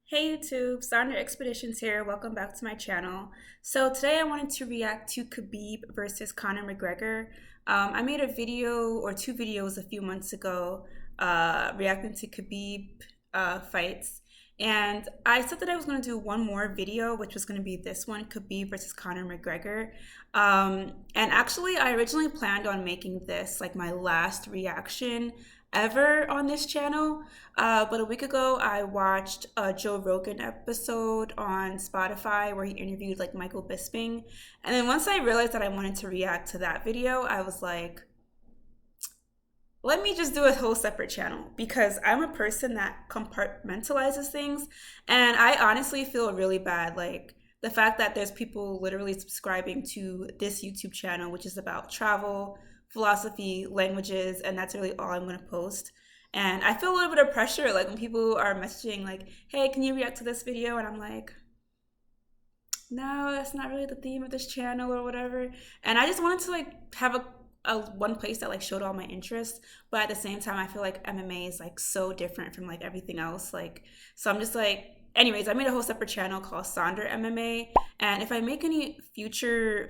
Hey YouTube, Sandra Expeditions here. Welcome back to my channel. So today I wanted to react to Khabib versus Conor McGregor. I made a video or two videos a few months ago reacting to Khabib fights. And I said that I was going to do one more video, which was going to be this one, Khabib versus Conor McGregor. And actually, I originally planned on making this like my last reaction ever on this channel, but a week ago I watched a Joe Rogan episode on Spotify where he interviewed like Michael Bisping, and then once I realized that I wanted to react to that video, I was like, let me just do a whole separate channel, because I'm a person that compartmentalizes things, and I honestly feel really bad, like the fact that there's people literally subscribing to this YouTube channel, which is about travel, philosophy, languages, and that's really all I'm going to post. And I feel a little bit of pressure, like when people are messaging like, hey, can you react to this video? And I'm like, no, that's not really the theme of this channel or whatever. And I just wanted to like have a one place that like showed all my interests, but at the same time I feel like MMA is like so different from like everything else, like, so I'm just like, anyways, I made a whole separate channel called Sandra MMA, and if I make any future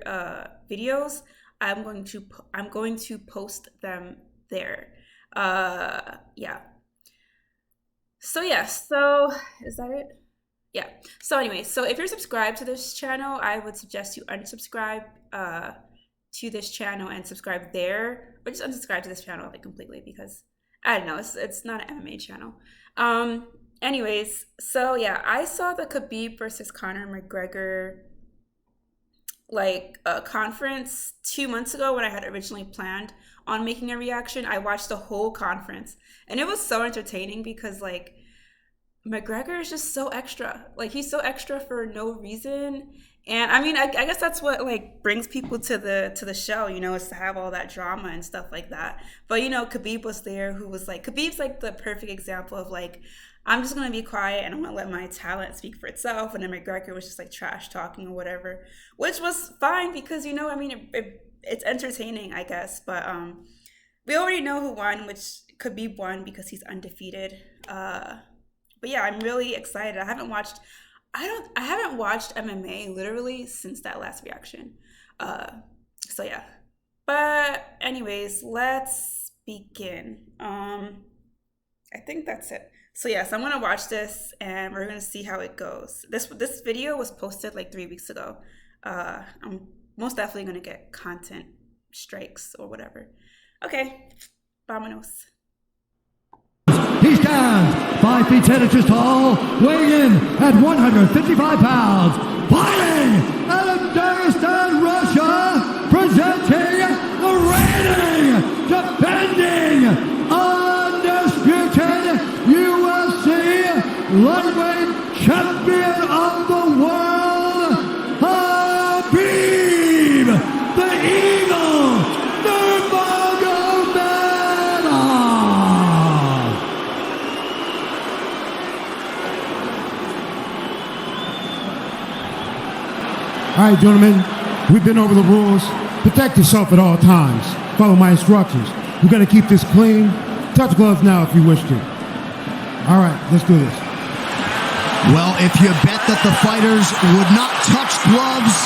videos, I'm going to post them there. Yeah. So is that it? Yeah. So anyway, so if you're subscribed to this channel, I would suggest you unsubscribe to this channel and subscribe there, or just unsubscribe to this channel like completely, because I don't know, it's not an MMA channel. Anyways, so yeah, I saw the Khabib versus Conor McGregor like a conference 2 months ago when I had originally planned on making a reaction. I watched the whole conference and it was so entertaining because like McGregor is just so extra. Like he's so extra for no reason. And I mean, I guess that's what like brings people to the show, you know, is to have all that drama and stuff like that. But you know, Khabib was there, who was like, Khabib's like the perfect example of like, I'm just gonna be quiet and I'm gonna let my talent speak for itself. And then McGregor was just like trash talking or whatever, which was fine because, you know, I mean, it's entertaining, I guess. But we already know who won, which Khabib won because he's undefeated. But yeah, I'm really excited. I haven't watched MMA literally since that last reaction. So yeah. But anyways, let's begin. I think that's it. So yes, I'm gonna watch this and we're gonna see how it goes. This video was posted like 3 weeks ago. I'm most definitely gonna get content strikes or whatever. Okay, vámonos. He stands 5 feet 10 inches tall, weighing in at 155 pounds, fighting out of Dagestan, Russia, presenting the reigning, defending, undisputed UFC lightweight champion of the world, Khabib, the Eagle, Nurmagomedov. All right, gentlemen, we've been over the rules. Protect yourself at all times. Follow my instructions. We're going to keep this clean. Touch gloves now if you wish to. All right, let's do this. Well, if you bet that the fighters would not touch gloves,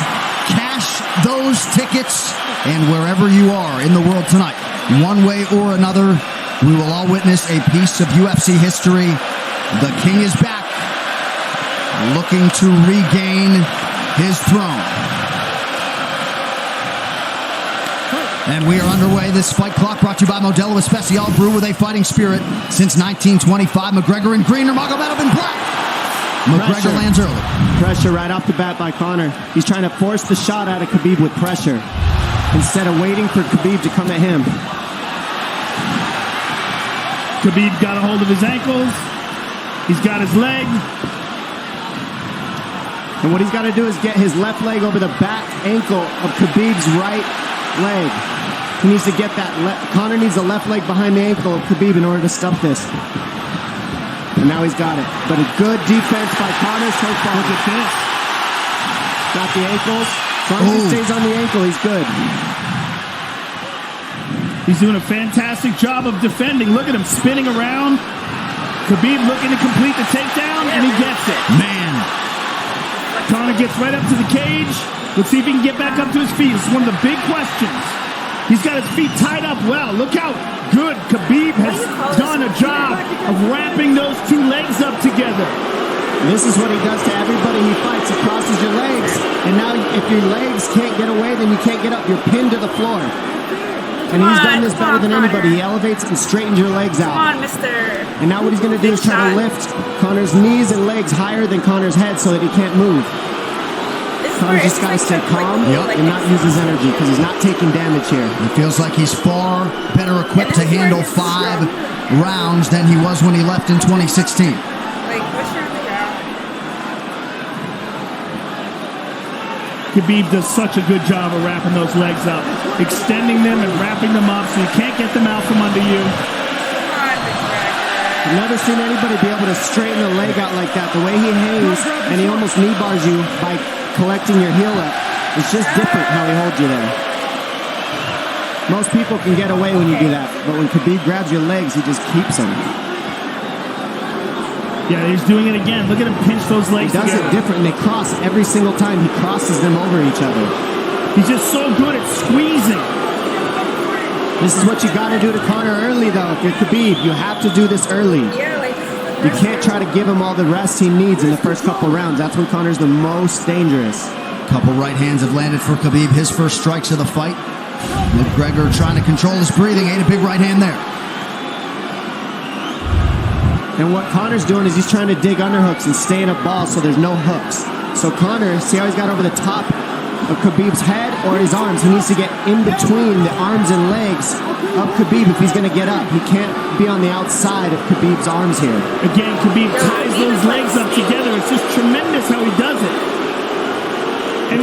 cash those tickets, and wherever you are in the world tonight, one way or another, we will all witness a piece of UFC history. The King is back, looking to regain his throne. And we are underway. This fight clock brought to you by Modelo Especial, brew with a fighting spirit since 1925. McGregor in green, Nurmagomedov in black. McGregor lands early. Pressure right off the bat by Conor. He's trying to force the shot out of Khabib with pressure instead of waiting for Khabib to come at him. Khabib got a hold of his ankles. He's got his leg. And what he's got to do is get his left leg over the back ankle of Khabib's right leg. He needs to get that. Conor needs the left leg behind the ankle of Khabib in order to stop this. And now he's got it. But a good defense by Conor so far. Look at this. Got the ankles. As long as he stays on the ankle, he's good. He's doing a fantastic job of defending. Look at him spinning around. Khabib looking to complete the takedown, and he gets it. Man, Conor gets right up to the cage. Let's see if he can get back up to his feet. This is one of the big questions. He's got his feet tied up well. Look how good Khabib has done a job of wrapping those two legs up together. This is what he does to everybody he fights. He crosses your legs, and now if your legs can't get away, then you can't get up. You're pinned to the floor. And he's done this better than anybody. He elevates and straightens your legs out. Come on, mister. And now what he's going to do is try to lift Conor's knees and legs higher than Conor's head so that he can't move. Conor's just got to stay calm and not use his energy because he's not taking damage here. it feels like he's far better equipped to handle 5 rounds than he was when he left in 2016. Like, what's your Khabib does such a good job of wrapping those legs up, extending them and wrapping them up so you can't get them out from under you. I've never seen anybody be able to straighten a leg out like that. The way he hangs and he almost knee bars you by collecting your heel up. It's just different how he holds you there. Most people can get away when you do that, but when Khabib grabs your legs, he just keeps them. Yeah, he's doing it again. Look at him pinch those legs He does together. it different, and they cross every single time. He crosses them over each other. He's just so good at squeezing. This is what you got to do to Conor early, though. If you're Khabib, you have to do this early. Yeah, like, this is the You first can't try to give him all the rest he needs in the first couple rounds. That's when Conor's the most dangerous. Couple right hands have landed for Khabib. His first strikes of the fight. McGregor trying to control his breathing. Ate a big right hand there. And what Conor's doing is he's trying to dig underhooks and stay in a ball so there's no hooks. So Conor, see how he's got over the top of Khabib's head or his arms? He needs to get in between the arms and legs of Khabib if he's going to get up. He can't be on the outside of Khabib's arms here. Again, Khabib ties those legs up together. It's just tremendous how he does it. And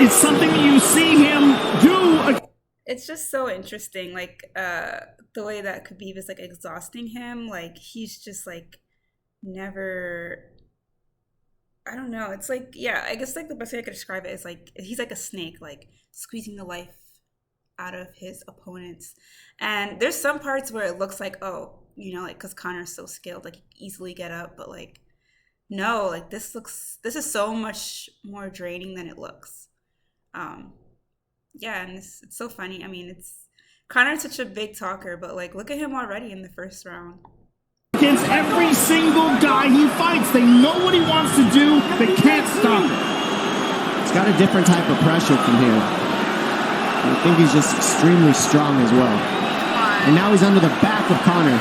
it's something that you see him do. It's just so interesting, like the way that Khabib is like exhausting him. Like, he's just like never, I don't know. It's like, yeah, I guess like the best way I could describe it is like he's like a snake, like squeezing the life out of his opponents. And there's some parts where it looks like, oh, you know, like because Conor's so skilled, like he can easily get up, but like no, like this is so much more draining than it looks. Yeah, and it's so funny. I mean, Conor's such a big talker, but like look at him already in the first round. Against every single guy he fights, they know what he wants to do. They can't stop it. He's got a different type of pressure from here. I think he's just extremely strong as well. And now he's under the back of Conor.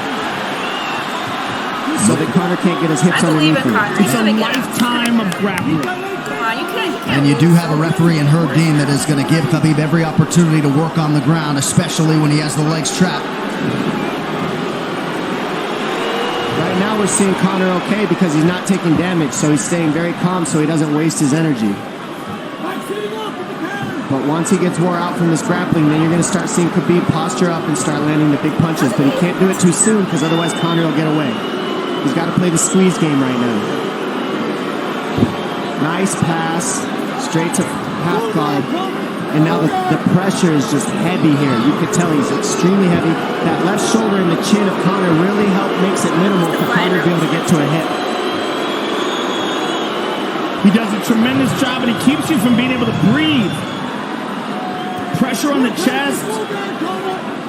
So that Conor can't get his hips I believe underneath in him. Conor. It's a lifetime of grappling. Come on, you can't And you do have a referee in Herb Dean that is going to give Khabib every opportunity to work on the ground, especially when he has the legs trapped. Right now we're seeing Conor okay because he's not taking damage, so he's staying very calm so he doesn't waste his energy. But once he gets wore out from this grappling, then you're going to start seeing Khabib posture up and start landing the big punches. But he can't do it too soon because otherwise Conor will get away. He's got to play the squeeze game right now. Nice pass, straight to half guard. And now the pressure is just heavy here. You could tell he's extremely heavy. That left shoulder and the chin of Conor really makes it minimal for Conor to be able to get to a hit. He does a tremendous job, and he keeps you from being able to breathe. Pressure on the chest,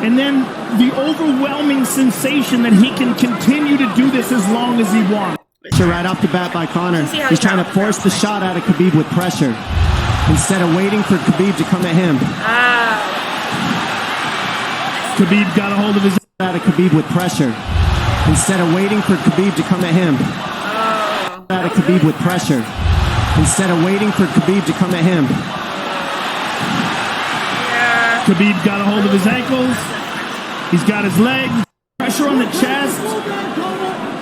and then the overwhelming sensation that he can continue to do this as long as he wants. Right off the bat by Conor. He's trying to force the shot out of Khabib with pressure instead of waiting for Khabib to come at him. Khabib got a hold of his Out of Khabib with pressure instead of waiting for Khabib to come at him. Out of Khabib with pressure instead of waiting for Khabib to come at him. Khabib got a hold of his ankles. He's got his legs. Pressure on the chest.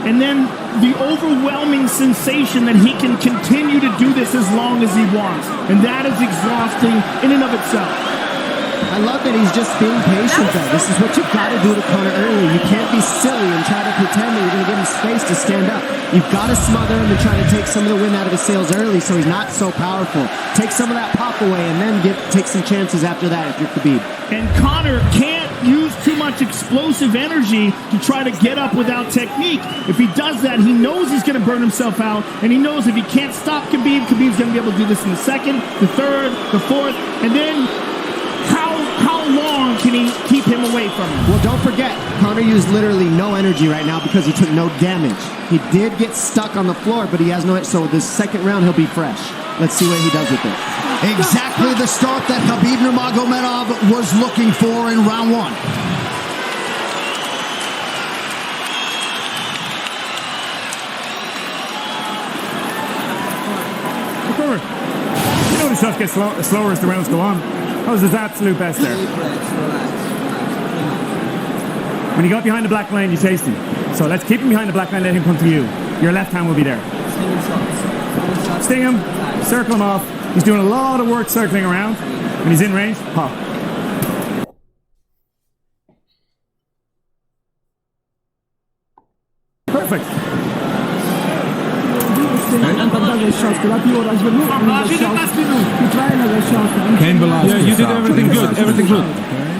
And then the overwhelming sensation that he can continue to do this as long as he wants. And that is exhausting in and of itself. I love that he's just being patient, though. This is what you've got to do to Conor early. You can't be silly and try to pretend that you're going to give him space to stand up. You've got to smother him and try to take some of the wind out of his sails early so he's not so powerful. Take some of that pop away and then take some chances after that if you're Khabib. And Conor can't use too much explosive energy to try to get up without technique. If he does that, he knows he's going to burn himself out, and he knows if he can't stop Khabib, Khabib's going to be able to do this in the second, the third, the fourth, and then how long can he keep him away from him? Well, don't forget, Conor used literally no energy right now because he took no damage. He did get stuck on the floor, but he has no, so this second round he'll be fresh. Let's see what he does with it. Exactly the start that Khabib Nurmagomedov was looking for in round one. You know the shots get slower as the rounds go on. That was his absolute best there. When he got behind the black line, you chased him. So let's keep him behind the black line, let him come to you. Your left hand will be there. Sting him, circle him off. He's doing a lot of work circling around. When he's in range, pop. Perfect. Yeah, you did everything good, everything good.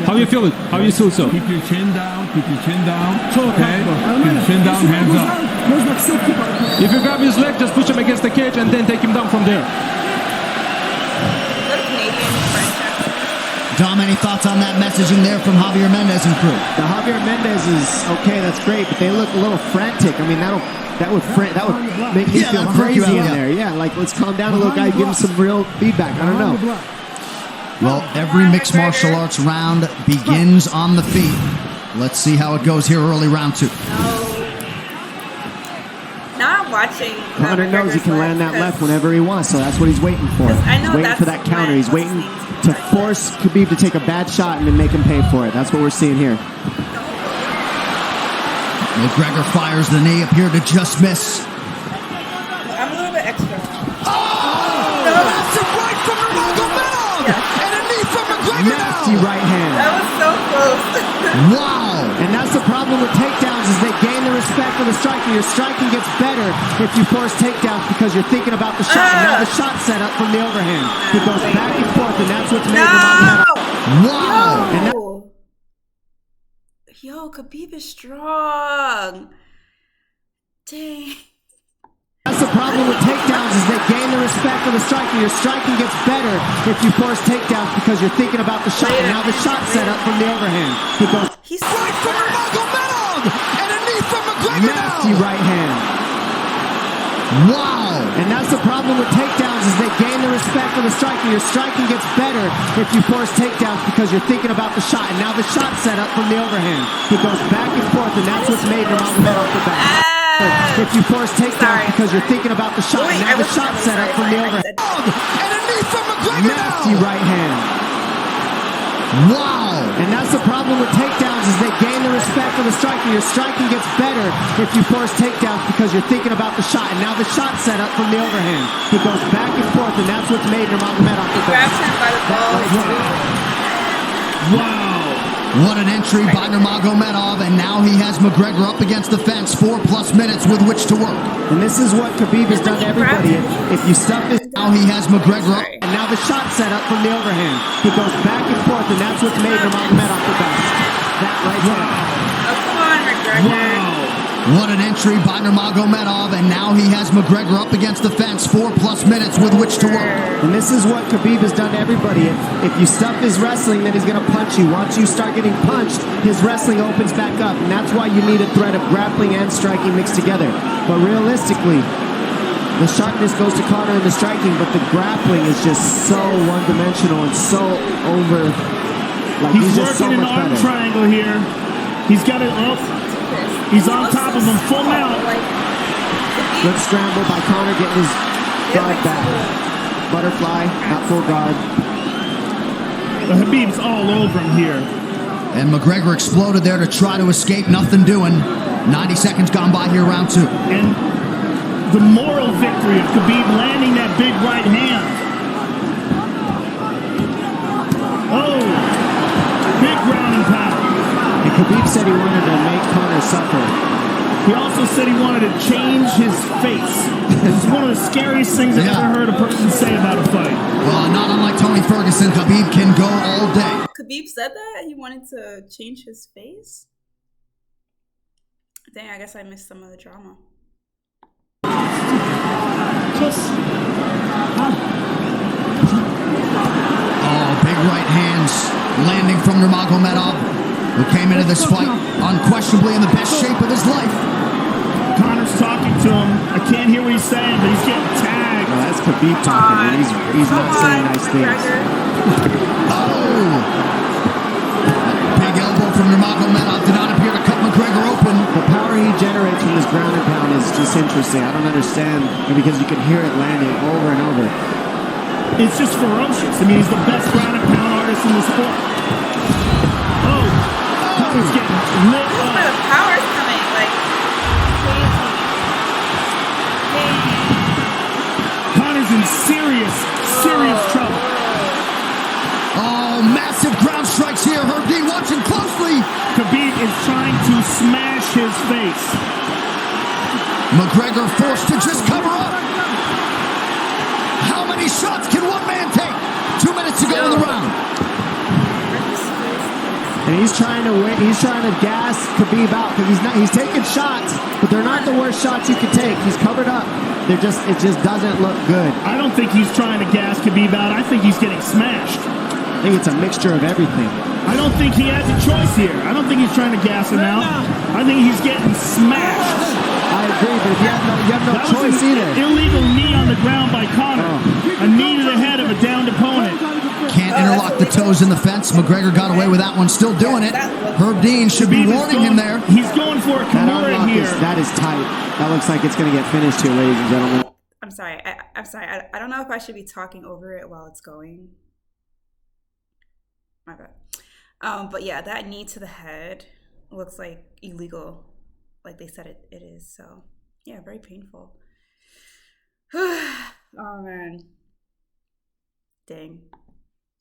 How you feel it? How you feel so? Keep your chin down, keep your chin down. Okay? Keep your chin down, hands up. If you grab his leg, just push him against the cage and then take him down from there. Dom, any thoughts on that messaging there from Javier Mendez and crew? The Javier Mendez is okay, that's great, but they look a little frantic. I mean, that would make me feel crazy in there. Yeah, like let's calm down a little, guy. Give him some real feedback. I don't know. Well, every mixed martial arts round begins on the feet. Let's see how it goes here early round two. Not watching. Conor knows he can land that left whenever he wants, so that's what he's waiting for. He's waiting for that counter. He's waiting to force Khabib to take a bad shot and then make him pay for it. That's what we're seeing here. McGregor fires the knee, appeared to just miss. I'm a little bit extra. Massive right from Nurmagomedov! And a knee from McGregor Nasty now! right hand. That was so close. Wow! And that's the problem with takedowns is they gain the respect for the striking. Your striking gets better if you force takedowns because you're thinking about the shot. And now the shot set up from the overhand. It goes back and forth, and that's what's made Nurmagomedov. Wow! And that Yo, Khabib is strong. Dang. That's the problem with takedowns is they gain the respect for the striking. Your striking gets better if you force takedowns because you're thinking about the shot. And now the shot set up from the overhand. It goes He's Right from Nurmagomedov! And a knee from McGregor nasty now! right hand. Wow! And that's the problem with takedowns is they gain the respect for the striking. Your striking gets better if you force takedowns because you're thinking about the shot. And now the shot set up from the overhand. It goes back and forth, and that's what's made Nurmagomedov the best. If you force takedowns because you're thinking about the shot. And now the shot set up from the overhand. And a knee from McGregor Nasty now! right hand. Wow! And that's the problem with takedowns is they gain the respect for the striking. Your striking gets better if you force takedowns because you're thinking about the shot. And now the shot set up from the overhand. It goes back and forth, and that's what's made Nurmagomedov the best. grabbed him by the balls. Wow. What an entry by Nurmagomedov, and now he has McGregor up against the fence. 4+ minutes with which to work. And this is what Khabib has done to everybody. If you stuff this, Now he has McGregor up. and now the shot set up from the overhand. It goes back and forth, and that's what's made Nurmagomedov the best. That right hand. Oh, come on, McGregor. What an entry by Nurmagomedov, and now he has McGregor up against the fence. 4+ minutes with which to work. And this is what Khabib has done to everybody. If you stuff his wrestling, then he's going to punch you. Once you start getting punched, his wrestling opens back up. And that's why you need a threat of grappling and striking mixed together. But realistically, the sharpness goes to Conor in the striking, but the grappling is just so one-dimensional and so over. Like He's just so working an much arm better. triangle here. He's got it up. He's on top of him, full mount. Good scramble by Conor getting his guard back. Butterfly, not full guard. Khabib's all over him here. And McGregor exploded there to try to escape. Nothing doing. 90 seconds gone by here, round two. And the moral victory of Khabib landing that big right hand. Oh, big ground and pound. And Khabib said he wanted to make Conor suffer. He also said he wanted to change his face. This is one of the scariest things I've ever heard a person say about a fight. Well, not unlike Tony Ferguson, Khabib can go all day. Khabib said that? He wanted to change his face? Dang, I guess I missed some of the drama. Oh, big right hands landing from Nurmagomedov, who came into this fight unquestionably in the best shape of his life. Connor's talking to him. I can't hear what he's saying, but he's getting tagged. No, that's Khabib talking, and he's not saying nice things. Oh! Big elbow from Nurmagomedov did not appear to cut McGregor open. The power he generates from this ground and pound is just interesting. I don't understand, because you can hear it landing over and over. It's just ferocious. I mean, he's the best ground and pound artist in the sport. Oh! Connor's getting lit This is up. where the power's coming, like crazy. Connor's in serious trouble. Oh, massive ground strikes here. Herb Dean watching closely. Khabib is trying to smash his face. McGregor forced to just cover up. How many shots can one man take? 2 minutes to go in the round. And he's trying to win. He's trying to gas Khabib out because he's taking shots, but they're not the worst shots he could take. He's covered up. It just doesn't look good. I don't think he's trying to gas Khabib out. I think he's getting smashed. I think it's a mixture of everything. I don't think he has a choice here. I don't think he's trying to gas him out. I think he's getting smashed. I agree, but you have no choice either. Illegal knee on the ground by Connor. A knee to the head of a downed opponent. Can't interlock the toes in the fence. McGregor got away with that one, still doing it. Herb Dean should be warning him there. He's going for a Kimura here. That is tight. That looks like it's going to get finished here, ladies and gentlemen. I'm sorry. I'm sorry. I don't know if I should be talking over it while it's going. My bad. But yeah, that knee to the head looks like illegal, like they said it is. So yeah, very painful. Oh man, dang.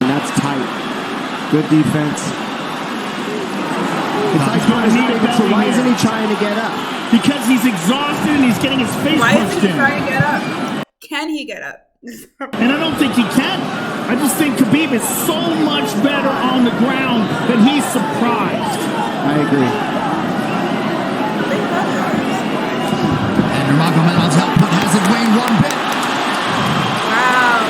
And that's tight. Good defense. It's like so why isn't he trying to get up? Because he's exhausted and he's getting his face Why punched isn't he in. trying to get up? Can he get up? And I don't think he can. I just think Khabib is so much better on the ground that he's surprised. I agree. And Nurmagomedov's output hasn't waned one bit. Wow.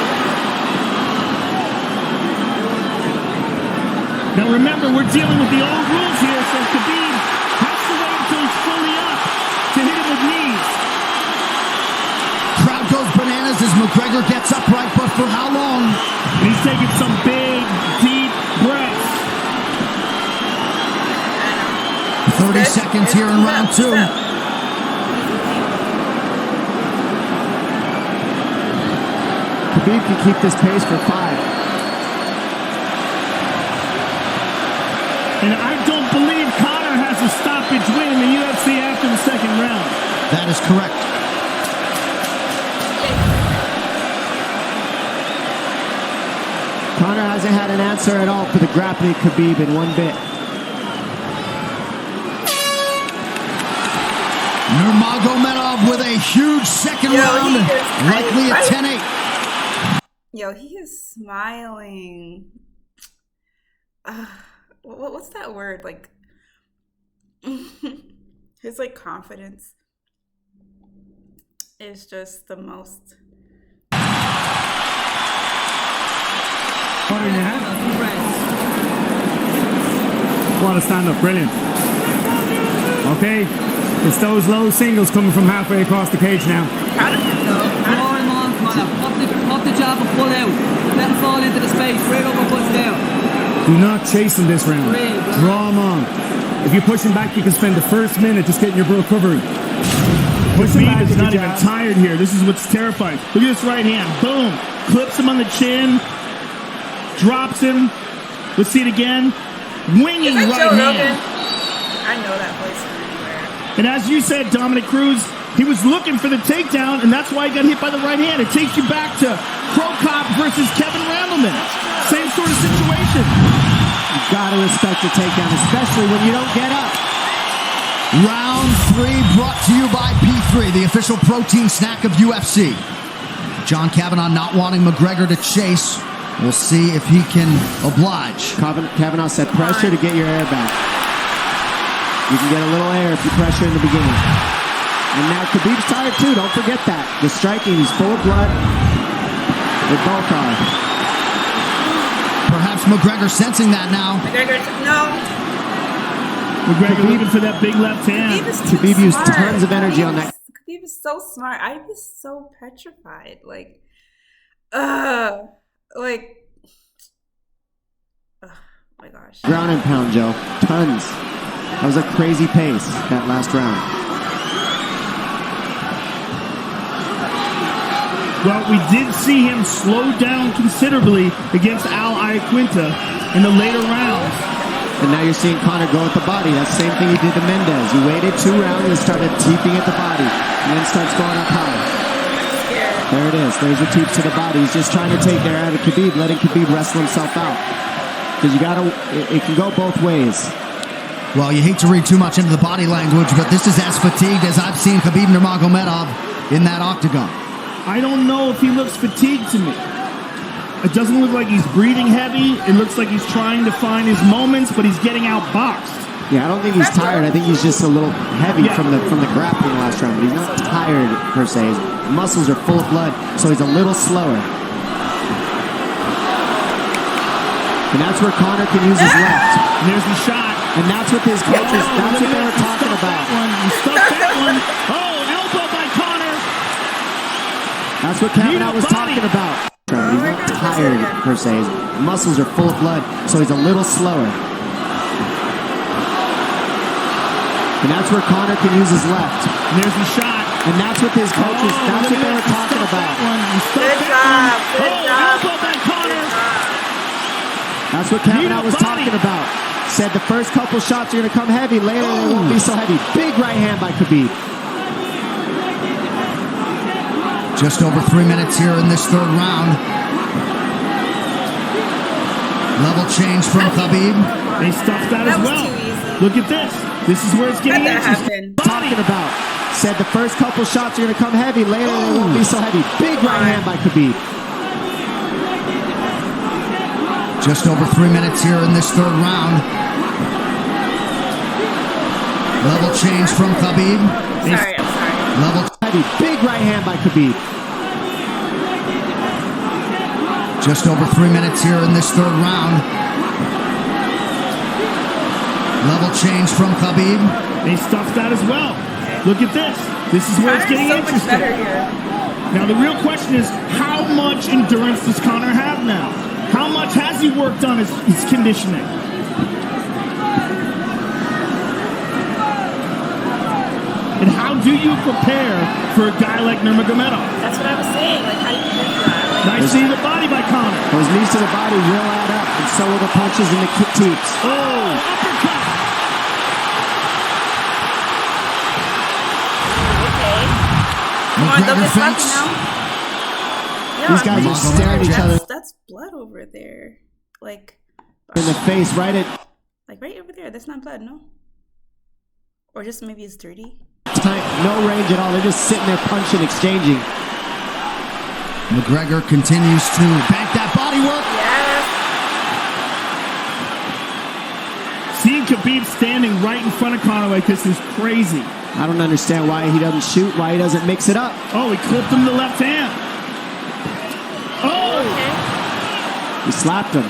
Now remember, we're dealing with the old rules here, so Khabib has to wait until he's fully up to hit him with knees. Crowd goes bananas as McGregor gets upright, but for how long? And he's taking some big, deep breaths. 30 seconds here in round two. Khabib can keep this pace for 5. And I don't believe Conor has a stoppage win in the UFC after the second round. That is correct. Conor hasn't had an answer at all for the grappling Khabib in one bit. Nurmagomedov with a huge second round, likely a 10-8. Yo, he is smiling. What's that word? Like, his like confidence is just the most. What in your hand? What a stand-up, brilliant. Okay, it's those low singles coming from halfway across the cage now. Proud of him though. Draw him on, Conor. Pop the jab and pull out. Let him fall into the space. Straight up and push down. Do not chase him this round. Draw him on. If you push him back, you can spend the first minute just getting your recovery. Khabib is not even tired here. This is what's terrifying. Look at this right hand. Boom. Clips him on the chin. Drops him. Let's see it again. Winging right Joe hand. Rogan? I know that place from anywhere. And as you said, Dominic Cruz, he was looking for the takedown, and that's why he got hit by the right hand. It takes you back to Pro Cop versus Kevin Randleman. Same sort of situation. You've got to respect the takedown, especially when you don't get up. Round 3 brought to you by P3, the official protein snack of UFC. John Kavanagh not wanting McGregor to chase. We'll see if he can oblige. Kavanagh said pressure to get your air back. You can get a little air if you pressure in the beginning. And now Khabib's tired too, don't forget that. The striking, he's full of blood. They both are. Perhaps McGregor sensing that now. McGregor, no. McGregor looking for that big left hand. Khabib used tons of energy on that. Khabib is so smart. I was so petrified. Like, oh my gosh. Ground and pound, Joe. Tons. That was a crazy pace, that last round. Well, we did see him slow down considerably against Al Iaquinta in the later rounds. And now you're seeing Conor go at the body. That's the same thing he did to Mendez. He waited 2 rounds and started teeping at the body. And then starts going up high. There it is. There's the teeps to the body. He's just trying to take their out of Khabib, letting Khabib wrestle himself out. Because it can go both ways. Well, you hate to read too much into the body language, but this is as fatigued as I've seen Khabib Nurmagomedov in that octagon. I don't know if he looks fatigued to me. It doesn't look like he's breathing heavy. It looks like he's trying to find his moments, but he's getting outboxed. Yeah, I don't think he's tired. I think he's just a little heavy from the grappling last round, but he's not tired per se. His muscles are full of blood, so he's a little slower. And that's where Conor can use his left. And there's the shot. And that's what his coaches, that's what they were talking about. He stuffed that one. Oh, elbow by Conor. That's what Kavanagh was talking about. He's not tired per se. His muscles are full of blood, so he's a little slower. And that's where Conor can use his left. And there's the shot. And that's what his coaches, that's what they were talking about. Good job. Good job. Elbow by Conor. That's what Kavanagh was talking about. Said the first couple shots are going to come heavy. Later they won't be so heavy. Big right hand by Khabib. Just over 3 minutes here in this 3rd round. Level change from Khabib. They stuffed that as well. Look at this. This is where it's getting interesting. Talking about. Said the first couple shots are going to come heavy. Later they won't be so heavy. Big right hand by Khabib. Just over 3 minutes here in this 3rd round. Level change from Khabib. Sorry, I'm sorry. Level heavy. Big right hand by Khabib. Just over 3 minutes here in this 3rd round. Level change from Khabib. They stuffed that as well. Look at this. This is where it's getting interesting. Much better here. Now the real question is, how much endurance does Conor have now? How much has he worked on his conditioning? And how do you prepare for a guy like Nurmagomedov? That's what I was saying. Like, how do you do that? Nice knee to the body by Conor. Those knees to the body will add up, and so will the punches and the teeps. Oh, uppercut. Okay. Come on, don't get sloppy now. These guys are staring at each other. That's blood over there. Like, in the face, right at... Like, right over there. That's not blood, no? Or just maybe it's dirty. No range at all. They're just sitting there punching, exchanging. McGregor continues to bank that body work. Yes. Seeing Khabib standing right in front of Conor like this is crazy. I don't understand why he doesn't shoot, why he doesn't mix it up. Oh, he clipped him the left hand. Oh! Okay. He slapped him.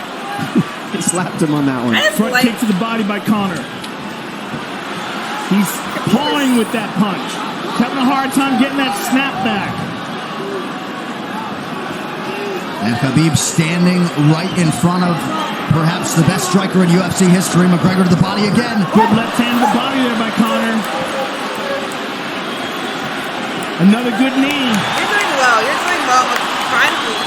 He slapped him on that one. Front kick to the body by Conor. He's pawing with that punch. Having a hard time getting that snap back. And Khabib standing right in front of perhaps the best striker in UFC history. McGregor to the body again. Good left hand to the body there by Conor. Another good knee. You're doing well. You're doing well. Finally.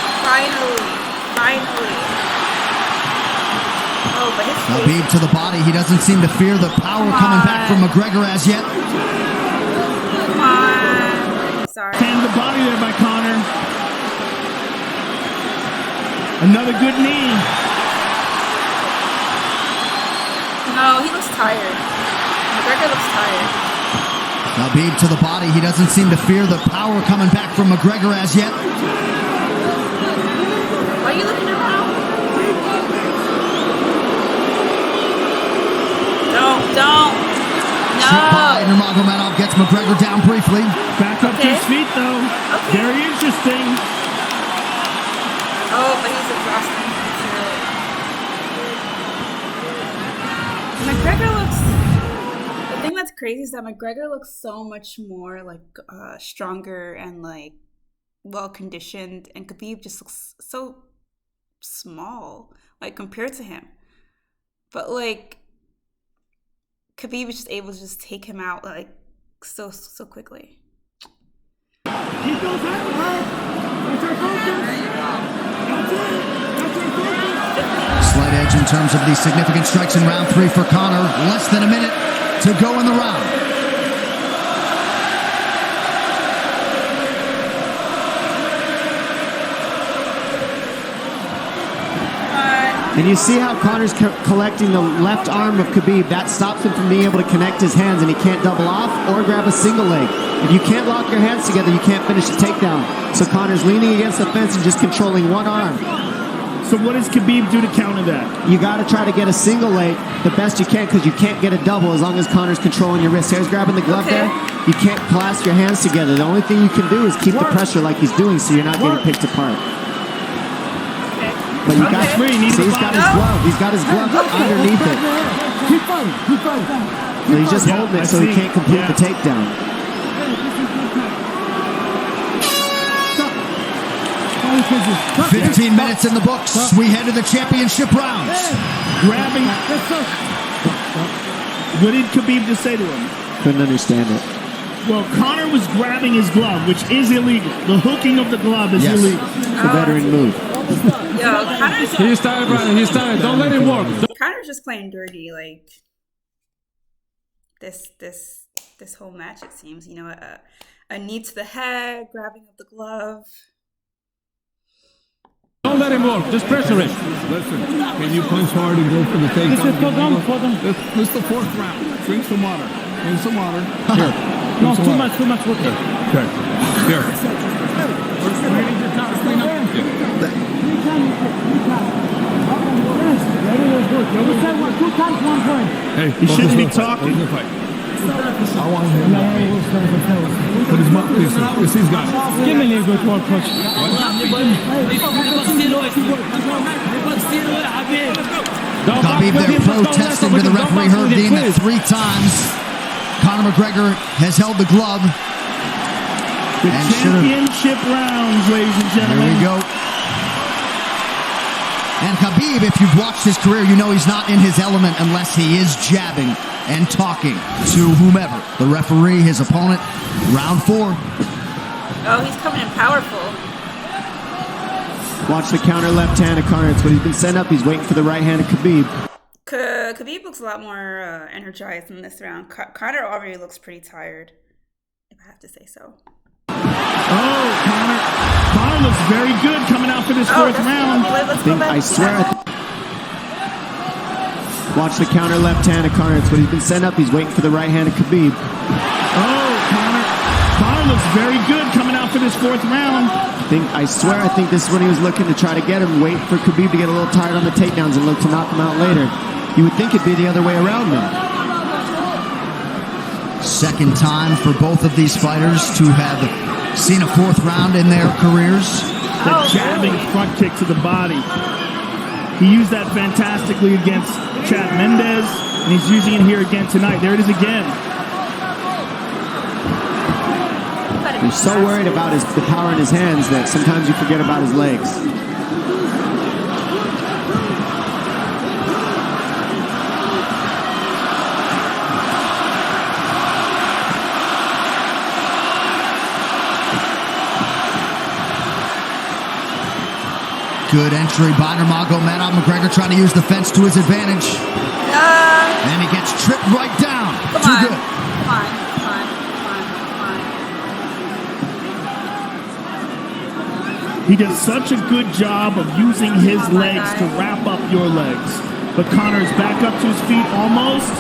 Oh, but his Khabib to the body. He doesn't seem to fear the power coming back from McGregor as yet. Come on. Sorry. Hand to the body there by Conor. Another good knee. No, he looks tired. McGregor looks tired. Khabib to the body. He doesn't seem to fear the power coming back from McGregor as yet. Why are you looking around? Don't. No. Chip by Nurmagomedov gets McGregor down briefly. Back up to his feet, though. Okay. Very interesting. Oh, but he's exhausted. McGregor looks... The thing that's crazy is that McGregor looks so much more like stronger and like well-conditioned, and Khabib just looks so small, like compared to him. But like Khabib was just able to just take him out like so quickly. Slight edge in terms of the significant strikes in round 3 for Conor. Less than a minute to go in the round. And you see how Conor's collecting the left arm of Khabib. That stops him from being able to connect his hands, and he can't double off or grab a single leg. If you can't lock your hands together, you can't finish the takedown. So Conor's leaning against the fence and just controlling one arm. So what does Khabib do to counter that? You got to try to get a single leg the best you can, because you can't get a double as long as Conor's controlling your wrist. Here's grabbing the glove there. You can't clasp your hands together. The only thing you can do is keep the pressure like he's doing, so you're not getting picked apart. But you got, see, he's got his glove. He's got his glove underneath it. Keep fighting. So he's just holding it so he can't complete the takedown. Stop. 15 minutes in the books. We head to the championship rounds. Grabbing. What did Khabib just say to him? Couldn't understand it. Well, Conor was grabbing his glove, which is illegal. The hooking of the glove is illegal. It's a veteran move. Yo, Conor's... He's tired, brother. He's tired. Don't let him work. Conor's just playing dirty, like this whole match. It seems, you know, a knee to the head, grabbing of the glove. Don't let him work. Just pressure it. Listen, can you punch hard and go for the takedown? This is the 4th round. Drink some water. Drink some water. Here. No, too much water. Okay. Here. Hey, he shouldn't be talking. I want him to put his mouth. Yes, he's got it. Give me a little bit more push. Khabib there protesting to the referee. Heard deemed it 3 times. Conor McGregor has held the glove. The championship rounds, ladies and gentlemen. Here we go. And Khabib, if you've watched his career, you know he's not in his element unless he is jabbing and talking to whomever. The referee, his opponent, round 4. Oh, he's coming in powerful. Watch the counter left hand of Conor. It's what he's been set up. He's waiting for the right hand of Khabib. Khabib looks a lot more energized in this round. Conor already looks pretty tired, if I have to say so. Oh, Conor looks very good coming out for this 4th round. I swear. Watch the counter left hand of Conor. It's what he's been set up. He's waiting for the right hand of Khabib. Oh, Conor looks very good coming out for this 4th round. I swear, I think this is when he was looking to try to get him, wait for Khabib to get a little tired on the takedowns and look to knock him out later. You would think it'd be the other way around then. Second time for both of these fighters to have seen a 4th round in their careers. The jabbing front kick to the body. He used that fantastically against Chad Mendes, and he's using it here again tonight. There it is again. You're so worried about the power in his hands that sometimes you forget about his legs. Good entry by Nurmagomedov. McGregor trying to use the fence to his advantage. And he gets tripped right down. Too good. Come on. He does such a good job of using his legs to wrap up your legs. But Conor's back up to his feet almost.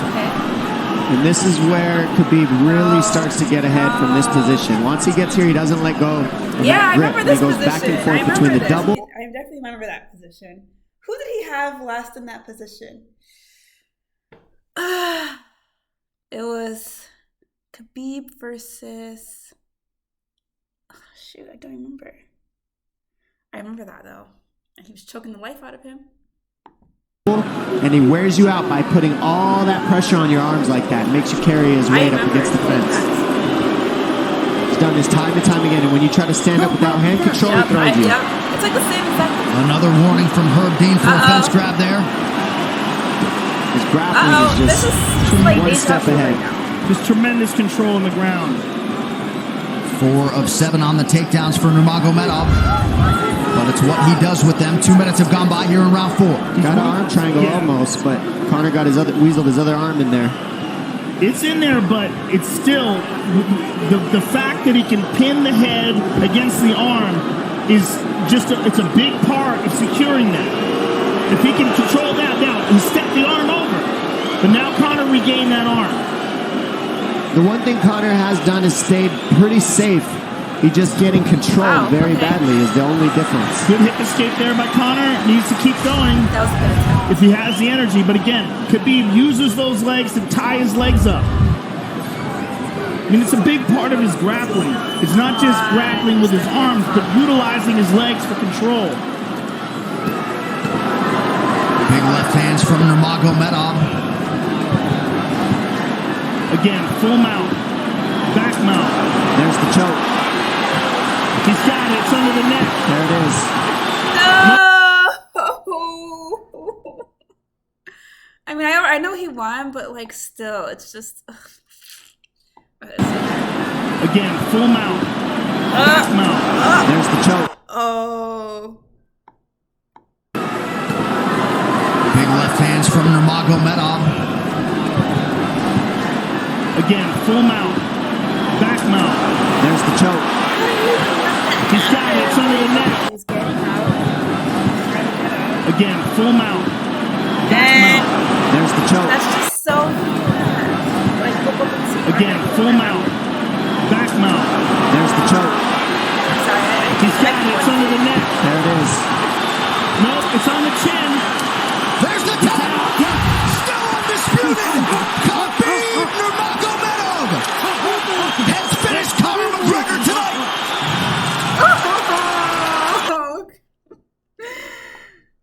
And this is where Khabib really starts to get ahead from this position. Once he gets here, he doesn't let go of that grip. I remember this he goes position. back and forth between the double. I definitely remember that position. Who did he have last in that position? It was Khabib versus... Oh, shoot, I don't remember. I remember that, though. And he was choking the life out of him. And he wears you out by putting all that pressure on your arms like that. Makes you carry his weight up against the fence. He's done this time and time again. And when you try to stand up without hand control, he throws you. It's like the same exact. Another warning from Herb Dean for a fence grab there. His grappling is just like one step ahead. Just tremendous control on the ground. 4 of 7 on the takedowns for Nurmagomedov. But it's what he does with them. 2 minutes have gone by here in round 4. Got an arm triangle almost, but Conor got weaseled his other arm in there. It's in there, but it's still the fact that he can pin the head against the arm is just it's a big part of securing that. If he can control that, now he stepped the arm over, but now Conor regained that arm. The one thing Conor has done is stayed pretty safe. He just getting controlled very badly is the only difference. Good hip escape there by Conor. Needs to keep going That was a good attempt. if he has the energy. But again, Khabib uses those legs to tie his legs up. I mean, it's a big part of his grappling. It's not just grappling with his arms, but utilizing his legs for control. Big left hands from Nurmagomedov. Again, full mount, back mount. There's the choke. He's got it. It's under the neck. There it is. No. I mean, I know he won, but like still, it's just. Again, full mount, back mount. There's the choke. Oh. Big left hands from Nurmagomedov. Again, full mount, back mount. There's the choke. He's got it. It's under the neck. He's getting out. Again, full mount, back mount. There's the choke. That's just so like Again, full mount, back mount. There's the choke. He's got it. It's under the neck. There it is. Nope, it's on the chin. There's the tap. Still undisputed. Khabib Nurmagomedov has finished Conor McGregor tonight.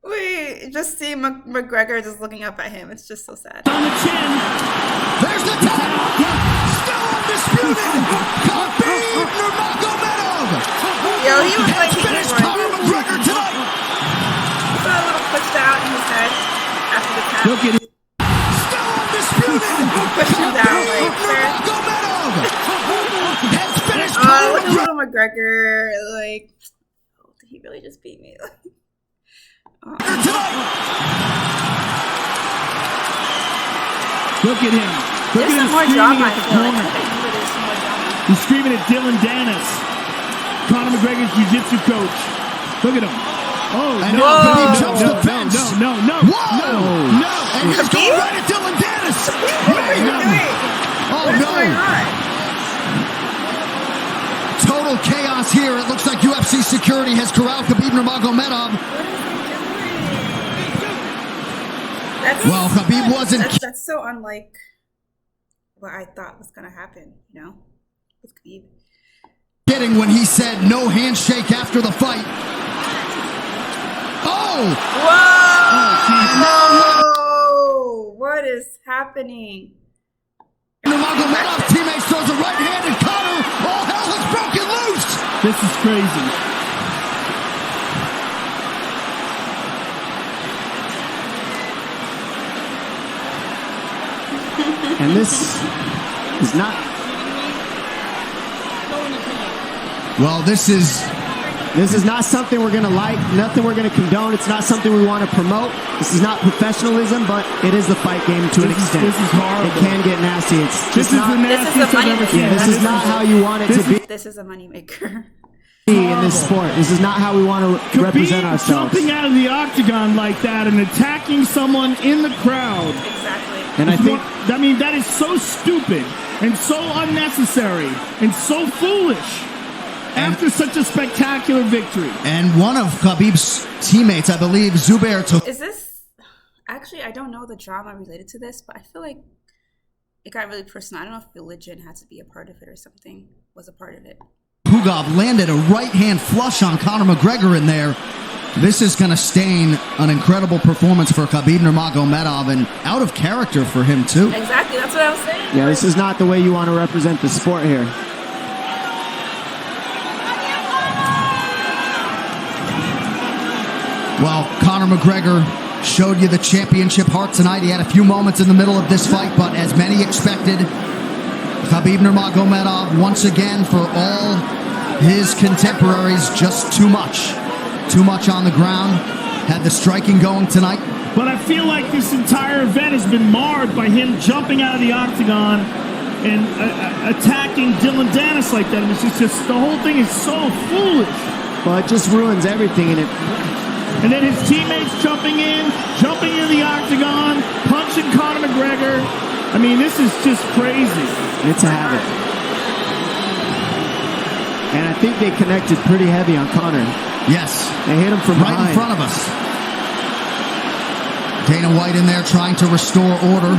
Wait, just see McGregor just looking up at him. It's just so sad. On the chin. There's the tap. Still undisputed. Khabib Nurmagomedov Yo, he was like has finished Conor McGregor tonight. He got a little pushed out in his head after the tap. Look at it. Still undisputed. Pushed him down like Nurmagomedov has finished oh, Conor look at McGregor. little McGregor. Like, oh, did he really just beat me? Look at him. Look There's at him some more screaming drama, at I the feel like. corner. I think there's some more drama. He's screaming at Dylan Dennis, Conor McGregor's jiu-jitsu coach. Look at him. Oh, And no, now Khabib no, jumps no, the fence. no. Whoa! No! And he's going right at Dylan Dennis. What are you doing? Oh, What is no. going on? Total chaos here. It looks like UFC security has corralled Khabib Nurmagomedov. Well, Khabib wasn't That's so unlike what I thought was gonna happen. You know, with Khabib. kidding when he said no handshake after the fight. Oh! Whoa! What is happening? Nurmagomedov's teammate throws a right hand at Conor. All hell has broken loose. This is crazy. And this is not. Well, this is not something we're going to like, nothing we're going to condone. It's not something we want to promote. This is not professionalism, but it is the fight game to an extent. This is horrible. It can get nasty. It's This just is not. the nastiest I've ever seen. This is not how you want it to be This is a moneymaker. in this sport. This is not how we want to represent Khabib ourselves. jumping out of the octagon like that and attacking someone in the crowd. Exactly. And I think, I mean, that is so stupid and so unnecessary and so foolish after such a spectacular victory. And one of Khabib's teammates, I believe, Zubair, Is this actually? I don't know the drama related to this, but I feel like it got really personal. I don't know if religion had to be a part of it or something was a part of it. Pugov landed a right-hand flush on Conor McGregor in there. This is going to stain an incredible performance for Khabib Nurmagomedov and out of character for him, too. Exactly, that's what I was saying. yeah, this is not the way you want to represent the sport here. Well, Conor McGregor showed you the championship heart tonight. He had a few moments in the middle of this fight, but as many expected, Khabib Nurmagomedov, once again, for all his contemporaries, just too much. Too much on the ground. Had the striking going tonight. But I feel like this entire event has been marred by him jumping out of the octagon and attacking Dylan Dennis like that. And it's just the whole thing is so foolish. Well, it just ruins everything. And then his teammates jumping into the octagon, punching Conor McGregor. I mean, this is just crazy. It's a habit. And I think they connected pretty heavy on Conor. Yes. They hit him from right behind. in front of us. Dana White in there trying to restore order.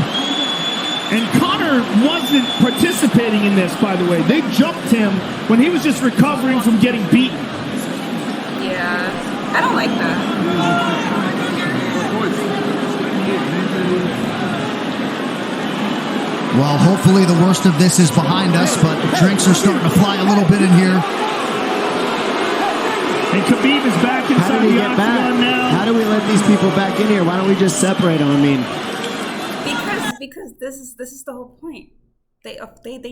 And Conor wasn't participating in this, by the way. They jumped him when he was just recovering from getting beaten. Yeah, I don't like that. Well, hopefully the worst of this is behind us, but drinks are starting to fly a little bit in here. And Khabib is back inside the octagon now. How do we let these people back in here? Why don't we just separate them? I mean, because this is the whole point. They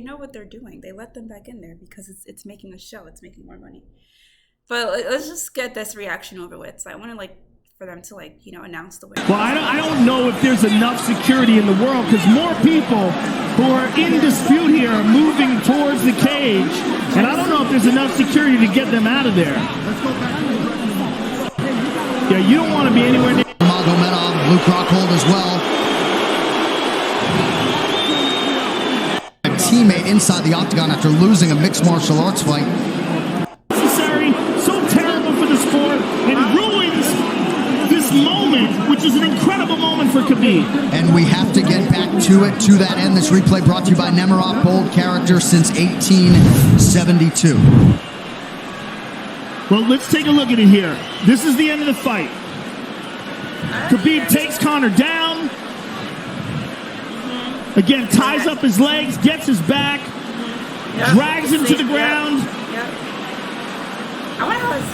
know what they're doing. They let them back in there because it's making a show. It's making more money. But let's just get this reaction over with. So I want to for them to announce the winner. Well, I don't know if there's enough security in the world because more people who are in dispute here are moving towards the cage, and I don't know if there's enough security to get them out of there. Yeah, you don't want to be anywhere near. Nurmagomedov, Luke Rockhold as well. A teammate inside the octagon after losing a mixed martial arts fight. Necessary, so terrible for the sport, and ruins this moment, which is an incredible moment for Khabib. And we have to get back to it, to that end. This replay brought to you by Nemiroff, bold character since 1872. Well, let's take a look at it here. This is the end of the fight. Khabib takes Conor down. Again, ties up his legs, gets his back, drags him to the ground. Yep. I wonder how his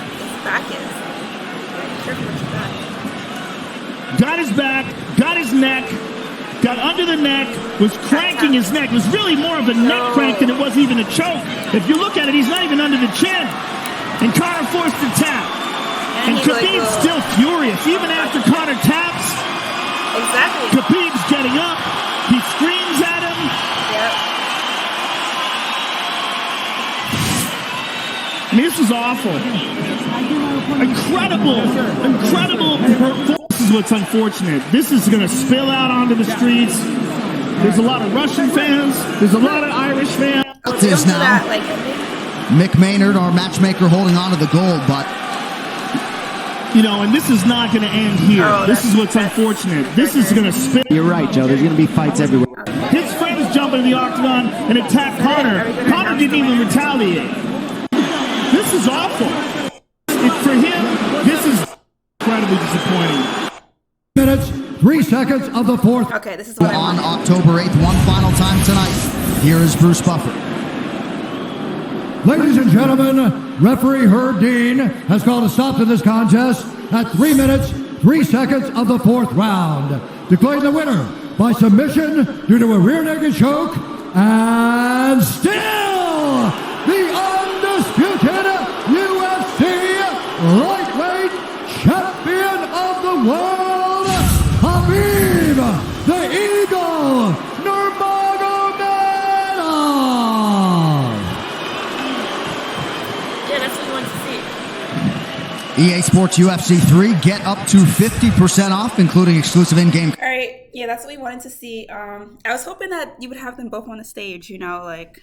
back is. Be careful with your back. Got his back, got his neck, got under the neck, was cranking his neck. It was really more of a neck crank than it was even a choke. If you look at it, he's not even under the chin. And Conor forced to tap. And Khabib's still furious. Even after Conor taps, exactly. Khabib's getting up. He screams at him. Yep. I mean, this is awful. Incredible performance. This is what's unfortunate. This is going to spill out onto the streets. There's a lot of Russian fans. There's a lot of Irish fans. Don't do that, Mick Maynard, our matchmaker, holding on to the gold, but and this is not going to end here. This is what's unfortunate. This is going to spill. You're right, Joe. There's going to be fights everywhere. His friends jump in the octagon and attack Conor. Conor didn't even retaliate. This is awful. For him, this is incredibly disappointing. Minutes, 3 seconds of the fourth. Okay, this is what on October 8th, one final time tonight. Here is Bruce Buffer. Ladies and gentlemen, referee Herb Dean has called a stop to this contest at 3 minutes, 3 seconds of the fourth round, declaring the winner by submission due to a rear naked choke, and still the undisputed UFC lightweight champion of the world, Khabib, the Eagle, Nurmagomedov. Yeah, that's what we want to see. EA Sports UFC 3, get up to 50% off, including exclusive in-game. All right, Yeah, that's what we wanted to see. I was hoping that you would have them both on the stage, you know, like,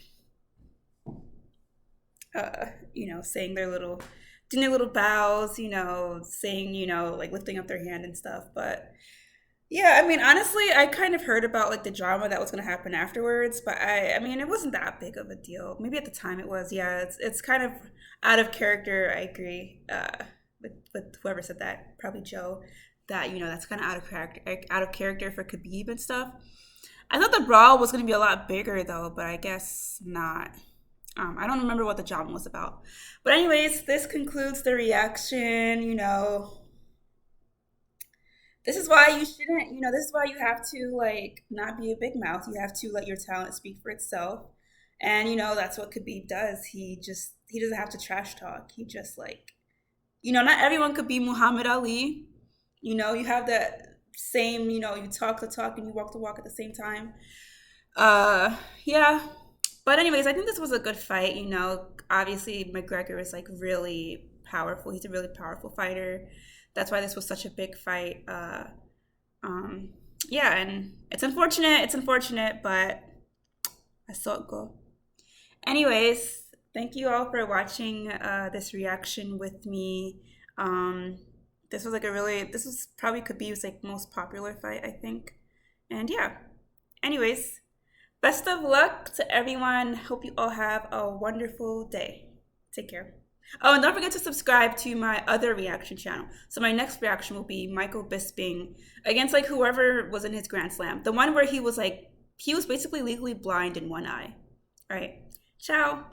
saying their little, doing their little bows, you know, saying, you know, like lifting up their hand and stuff. But yeah, I mean, honestly, I kind of heard about like the drama that was going to happen afterwards, but I mean, it wasn't that big of a deal. Maybe at the time it was. Yeah, it's kind of out of character. I agree. With whoever said that, probably Joe, that that's kind of out of character for Khabib and stuff. I thought the brawl was going to be a lot bigger though, but I guess not. I don't remember what the drama was about. But anyways, this concludes the reaction. This is why you shouldn't, this is why you have to like not be a big mouth. You have to let your talent speak for itself. And that's what Khabib does. He doesn't have to trash talk. He just like, not everyone could be Muhammad Ali. You have that same, you talk the talk and you walk the walk at the same time. Yeah. But anyways, I think this was a good fight. Obviously McGregor is like really powerful. He's a really powerful fighter. That's why this was such a big fight. Yeah, and it's unfortunate, but I saw it go. Anyways, thank you all for watching this reaction with me. This was probably Khabib's like most popular fight, I think. And yeah, anyways, best of luck to everyone. Hope you all have a wonderful day. Take care. Oh, and don't forget to subscribe to my other reaction channel. So my next reaction will be Michael Bisping against like whoever was in his Grand Slam. The one where he was basically legally blind in one eye. All right. Ciao.